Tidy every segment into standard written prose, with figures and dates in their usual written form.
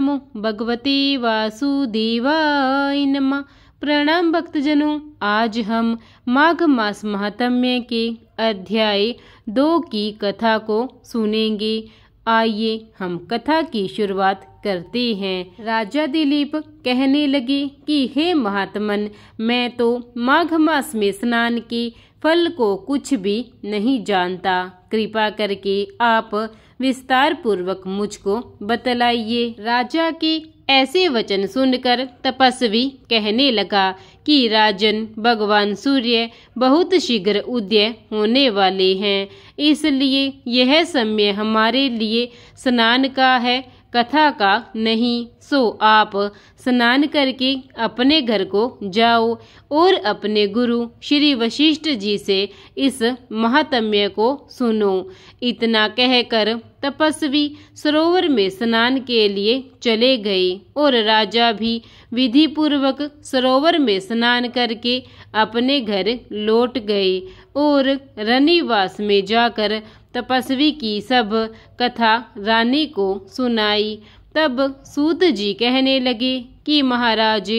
नमो भगवते वासुदेवाय नमः। प्रणाम भक्तजनों, आज हम माघ मास महात्म्य के अध्याय 2 की कथा को सुनेंगे। आइए हम कथा की शुरुआत करते हैं। राजा दिलीप कहने लगे कि हे महात्मन, मैं तो माघ मास में स्नान के फल को कुछ भी नहीं जानता। कृपा करके आप विस्तार पूर्वक मुझको बतलाइए। राजा के ऐसे वचन सुनकर तपस्वी कहने लगा कि राजन, भगवान सूर्य बहुत शीघ्र उदय होने वाले हैं, इसलिए यह समय हमारे लिए स्नान का है, कथा का नहीं। सो आप स्नान करके अपने घर को जाओ और अपने गुरु श्री वशिष्ठ जी से इस महात्म्य को सुनो। इतना कहकर तपस्वी सरोवर में स्नान के लिए चले गए और राजा भी विधि पूर्वक सरोवर में स्नान करके अपने घर लौट गए और रनिवास में जाकर तपस्वी की सब कथा रानी को सुनाई। तब सूत जी कहने लगे कि महाराज,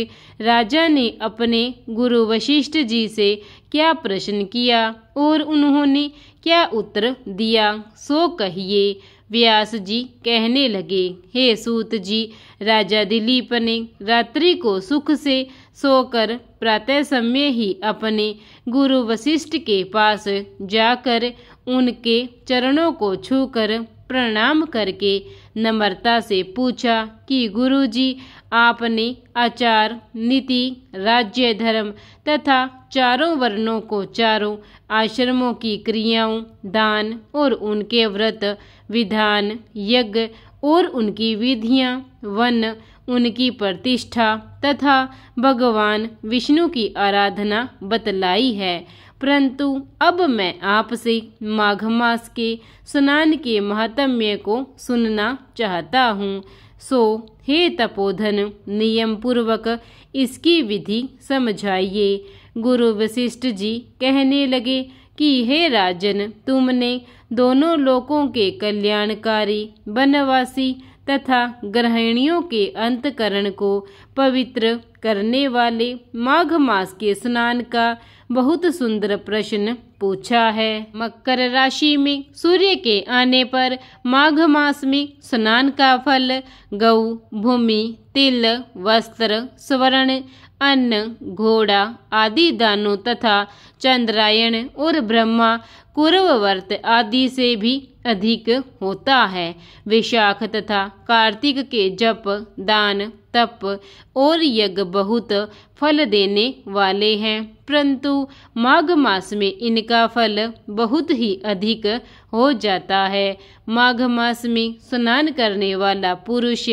राजा ने अपने गुरु वशिष्ठ जी से क्या प्रश्न किया और उन्होंने क्या उत्तर दिया, सो कहिए। व्यास जी कहने लगे, हे सूत जी, राजा दिलीप ने रात्रि को सुख से सोकर प्रातः समय ही अपने गुरु वशिष्ठ के पास जाकर उनके चरणों को छूकर प्रणाम करके नम्रता से पूछा कि गुरुजी, आपने आचार, नीति, राज्य, धर्म तथा चारों वर्णों को चारों आश्रमों की क्रियाओं, दान और उनके व्रत विधान, यज्ञ और उनकी विधियां, वन, उनकी प्रतिष्ठा तथा भगवान विष्णु की आराधना बतलाई है। परंतु अब मैं आपसे माघ मास के स्नान के महात्म्य को सुनना चाहता हूँ। सो हे तपोधन, नियम पूर्वक इसकी विधि समझाइए। गुरु वशिष्ठ जी कहने लगे कि हे राजन, तुमने दोनों लोकों के कल्याणकारी, वनवासी तथा गृहिणियों के अंतकरण को पवित्र करने वाले माघ मास के स्नान का बहुत सुंदर प्रश्न पूछा है। मकर राशि में सूर्य के आने पर माघ मास में स्नान का फल गौ, भूमि, तिल, वस्त्र, स्वर्ण, अन्न, घोड़ा आदि दानों तथा चंद्रायण और ब्रह्मा कुरवर्त आदि से भी अधिक होता है। विशाख तथा कार्तिक के जप, दान, तप और यज्ञ बहुत फल देने वाले हैं, परंतु माघ मास में इनका फल बहुत ही अधिक हो जाता है। माघ मास में स्नान करने वाला पुरुष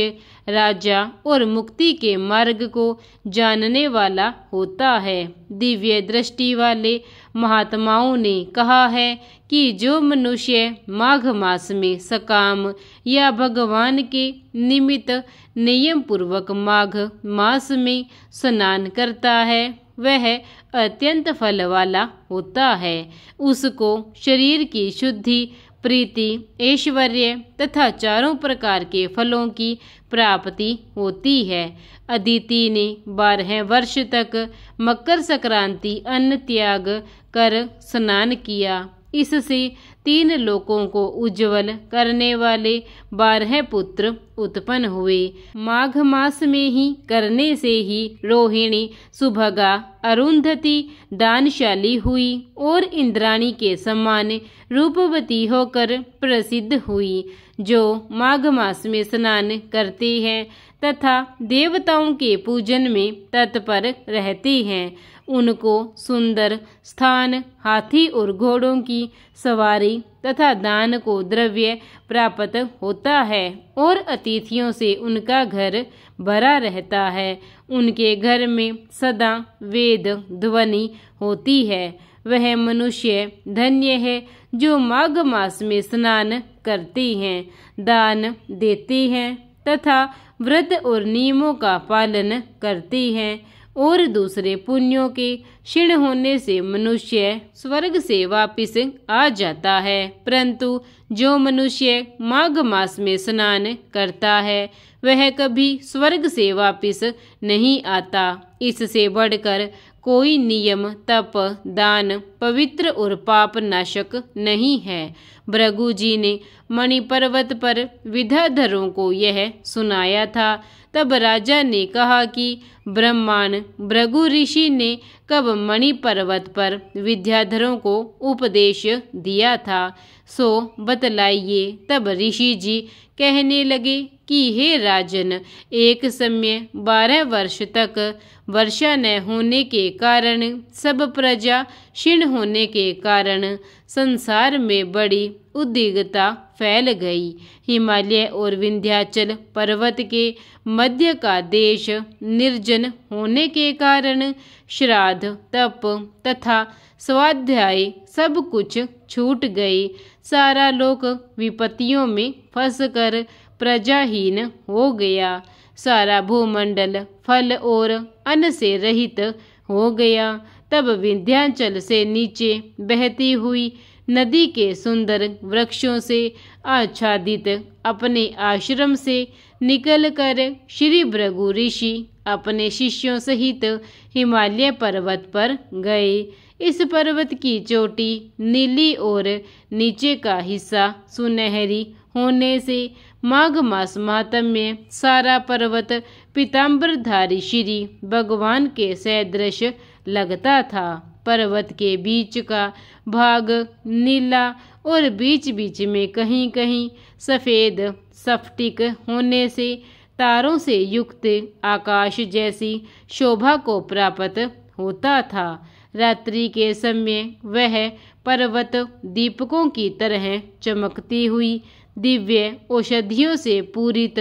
राजा और मुक्ति के मार्ग को जानने वाला होता है। दिव्य दृष्टि वाले महात्माओं ने कहा है कि जो मनुष्य माघ मास में सकाम या भगवान के निमित्त नियम पूर्वक माघ मास में स्नान करता है, वह अत्यंत फल वाला होता है। उसको शरीर की शुद्धि, प्रीति, ऐश्वर्य तथा चारों प्रकार के फलों की प्राप्ति होती है। अदिति ने 12 वर्ष तक मकर संक्रांति अन्न त्याग कर स्नान किया। इससे 3 लोकों को उज्जवल करने वाले 12 पुत्र उत्पन्न हुए। माघ मास में ही करने से ही रोहिणी, सुभगा, अरुंधति दानशाली हुई और इंद्राणी के समान रूपवती होकर प्रसिद्ध हुई। जो माघ मास में स्नान करते हैं तथा देवताओं के पूजन में तत्पर रहते हैं, उनको सुंदर स्थान, हाथी और घोड़ों की सवारी तथा दान को द्रव्य प्राप्त होता है और अतिथियों से उनका घर भरा रहता है। उनके घर में सदा वेद ध्वनि होती है। वह मनुष्य धन्य है जो माघ मास में स्नान करते हैं, दान देते हैं तथा व्रत और नियमों का पालन करते हैं। और दूसरे पुण्यों के क्षीण होने से मनुष्य स्वर्ग से वापिस आ जाता है। परंतु जो मनुष्य माघ मास में स्नान करता है वह कभी स्वर्ग से वापिस नहीं आता। इससे बढ़कर कोई नियम, तप, दान पवित्र और पाप नाशक नहीं है। भृगु जी ने मणि पर्वत पर विद्याधरों को यह सुनाया था। तब राजा ने कहा कि ब्रह्मांड भृगु ऋषि ने कब मणि पर्वत पर विद्याधरों को उपदेश दिया था, सो बतलाइए। तब ऋषि जी कहने लगे कि हे राजन, एक समय 12 वर्ष तक वर्षा न होने के कारण, सब प्रजा क्षीण होने के कारण संसार में बड़ी उद्विग्नता फैल गई। हिमालय और विंध्याचल पर्वत के मध्य का देश निर्जन होने के कारण श्राद्ध, तप तथा स्वाध्याय सब कुछ छूट गए। सारा लोक विपत्तियों में फंसकर प्रजाहीन हो गया। सारा भूमंडल फल और अन्न से रहित हो गया। तब विंध्याचल से नीचे बहती हुई नदी के सुंदर वृक्षों से आच्छादित अपने आश्रम से निकलकर श्री भृगु ऋषि अपने शिष्यों सहित हिमालय पर्वत पर गए। इस पर्वत की चोटी नीली और नीचे का हिस्सा सुनहरी होने से माघ मास महात्म्य सारा पर्वत पीताम्बरधारी श्री भगवान के सदृश लगता था। पर्वत के बीच का भाग नीला और बीच बीच में कहीं कहीं सफेद स्फटिक होने से तारों से युक्त आकाश जैसी शोभा को प्राप्त होता था। रात्रि के समय वह पर्वत दीपकों की तरह चमकती हुई दिव्य औषधियों से पूरित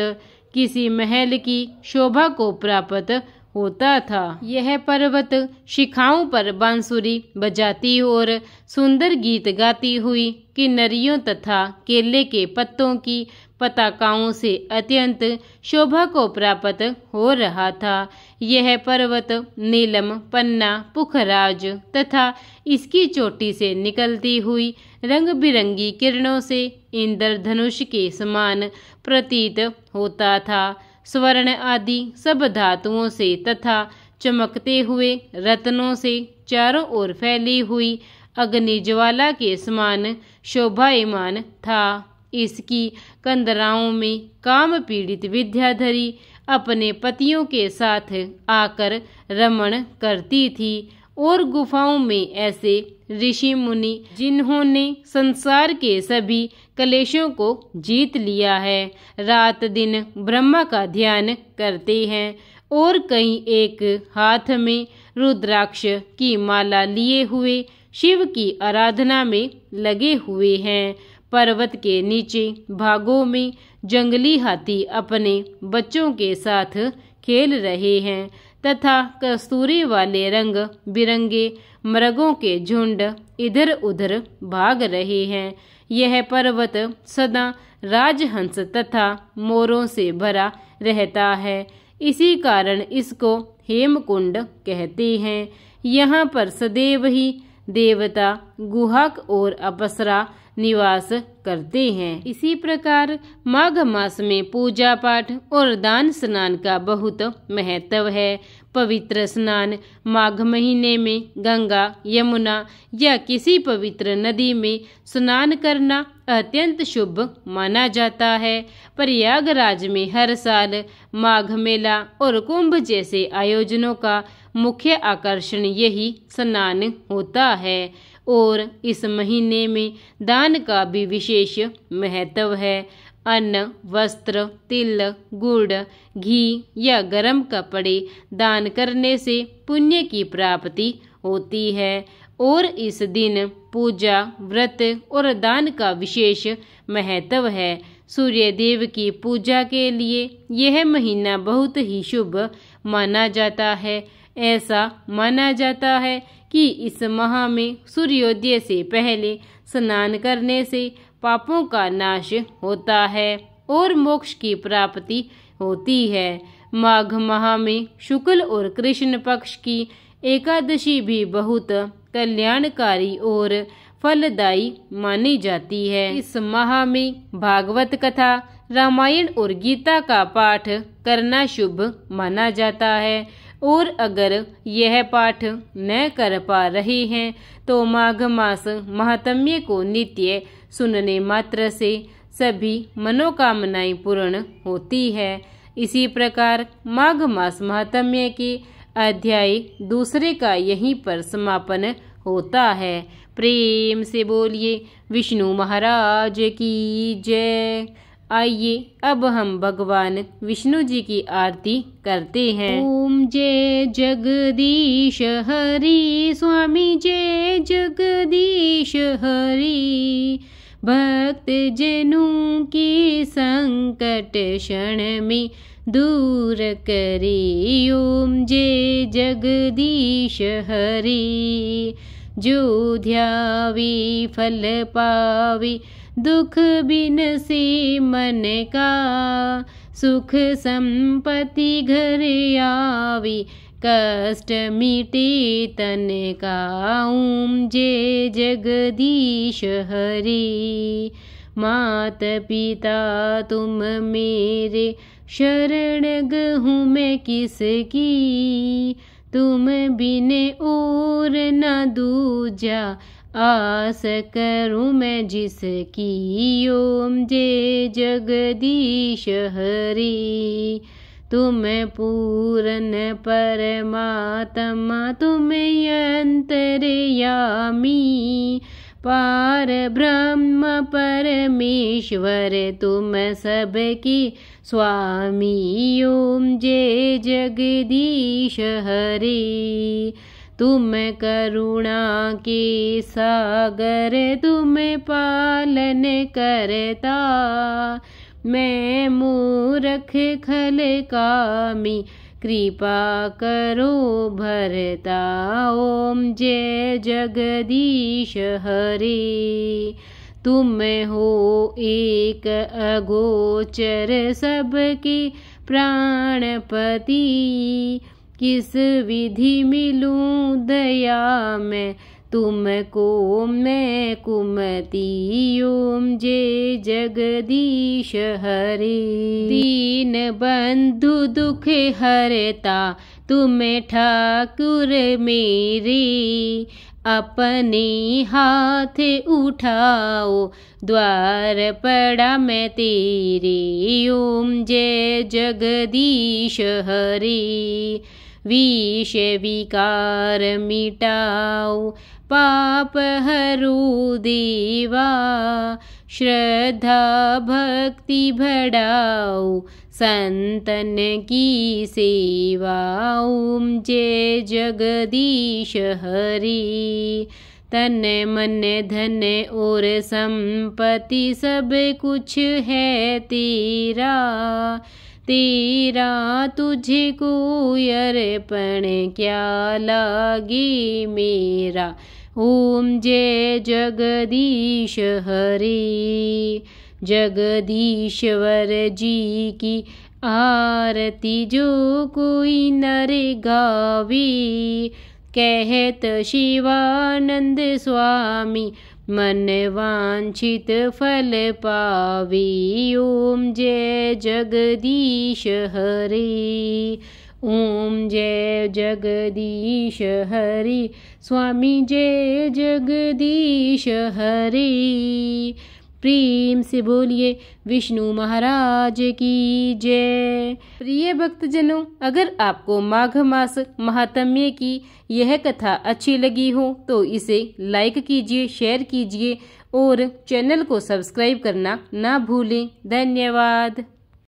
किसी महल की शोभा को प्राप्त होता था। यह पर्वत शिखाओं पर बांसुरी बजाती और सुंदर गीत गाती हुई किन्नरियों तथा केले के पत्तों की पताकाओं से अत्यंत शोभा को प्राप्त हो रहा था। यह पर्वत नीलम, पन्ना, पुखराज तथा इसकी चोटी से निकलती हुई रंग बिरंगी किरणों से इंद्रधनुष के समान प्रतीत होता था। स्वर्ण आदि सब धातुओं से तथा चमकते हुए रत्नों से चारों ओर फैली हुई अग्निज्वाला के समान शोभायमान था। इसकी कंदराओं में काम पीड़ित विद्याधरी अपने पतियों के साथ आकर रमण करती थी और गुफाओं में ऐसे ऋषि मुनि जिन्होंने संसार के सभी कलेशों को जीत लिया है, रात दिन ब्रह्मा का ध्यान करते हैं और कई एक हाथ में रुद्राक्ष की माला लिए हुए शिव की आराधना में लगे हुए हैं। पर्वत के नीचे भागों में जंगली हाथी अपने बच्चों के साथ खेल रहे हैं तथा कस्तूरी वाले रंग बिरंगे मृगों के झुंड इधर उधर भाग रहे हैं। यह पर्वत सदा राजहंस तथा मोरों से भरा रहता है, इसी कारण इसको हेमकुंड कहते हैं। यहाँ पर सदैव ही देवता, गुहक और अप्सरा निवास करते हैं। इसी प्रकार माघ मास में पूजा पाठ और दान स्नान का बहुत महत्व है। पवित्र स्नान माघ महीने में गंगा, यमुना या किसी पवित्र नदी में स्नान करना अत्यंत शुभ माना जाता है। प्रयागराज में हर साल माघ मेला और कुंभ जैसे आयोजनों का मुख्य आकर्षण यही स्नान होता है और इस महीने में दान का भी विशेष महत्व है। अन्न, वस्त्र, तिल, गुड़, घी या गर्म कपड़े दान करने से पुण्य की प्राप्ति होती है और इस दिन पूजा, व्रत और दान का विशेष महत्व है। सूर्य देव की पूजा के लिए यह महीना बहुत ही शुभ माना जाता है। ऐसा माना जाता है कि इस माह में सूर्योदय से पहले स्नान करने से पापों का नाश होता है और मोक्ष की प्राप्ति होती है। माघ माह में शुक्ल और कृष्ण पक्ष की एकादशी भी बहुत कल्याणकारी और फलदायी मानी जाती है। इस माह में भागवत कथा, रामायण और गीता का पाठ करना शुभ माना जाता है और अगर यह पाठ न कर पा रहे हैं तो माघ मास महात्म्य को नित्य सुनने मात्र से सभी मनोकामनाएं पूर्ण होती है। इसी प्रकार माघ मास महात्म्य के अध्याय दूसरे का यहीं पर समापन होता है। प्रेम से बोलिए विष्णु महाराज की जय। आइए अब हम भगवान विष्णु जी की आरती करते हैं। ओम जय जगदीश हरि, स्वामी जय जगदीश हरि। भक्त जनों के संकट क्षण में दूर करे। ओम जय जगदीश हरि। जो ध्यावे फल पावे, दुख बिन से मन का। सुख संपत्ति घर आवे, कष्ट मिटे तन का। ओम जय जगदीश हरि। मात पिता तुम मेरे, शरण गहूँ मैं किसकी। तुम बिन और न दूजा, आस करूँ मैं जिसकी। ओम जय जगदीश हरि। तुम पूरन परमात्मा, तुम अंतर्यामी। पार ब्रह्म परमेश्वर, तुम सबकी स्वामी। ओम जय जगदीश हरि। तुम करुणा के सागर, तुम पालन करता। मैं मूर्ख खल कामी, कृपा करो भरता। ओम जय जगदीश हरि। तुम हो एक अगोचर, सबके प्राणपति। किस विधि मिलूं दया में, तुमको मैं कुमति। ओम जय जगदीश हरि। दीन बंधु दुख हरता, तुम ठाकुर मेरे। अपने हाथ उठाओ, द्वार पड़ा मैं तेरे। ओम जय जगदीश हरि। विष विकार मिटाओ, पाप हरो देवा। श्रद्धा भक्ति बढ़ाओ, संतन की सेवा। ओम जय जगदीश हरि। तन मन धन और संपत्ति, सब कुछ है तेरा। तेरा तुझे को अर्पण, क्या लागे मेरा। ओम जय जगदीश हरि। जगदीश्वर जी की आरती जो कोई नर गावे। कहत शिवानंद स्वामी, मन वांछित फल पावे। ओम जय जगदीश हरि। ओम जय जगदीश हरि। स्वामी जय जगदीश हरि। प्रेम से बोलिए विष्णु महाराज की जय। प्रिय भक्तजनों, अगर आपको माघ मास महात्म्य की यह कथा अच्छी लगी हो तो इसे लाइक कीजिए, शेयर कीजिए और चैनल को सब्सक्राइब करना ना भूलें। धन्यवाद।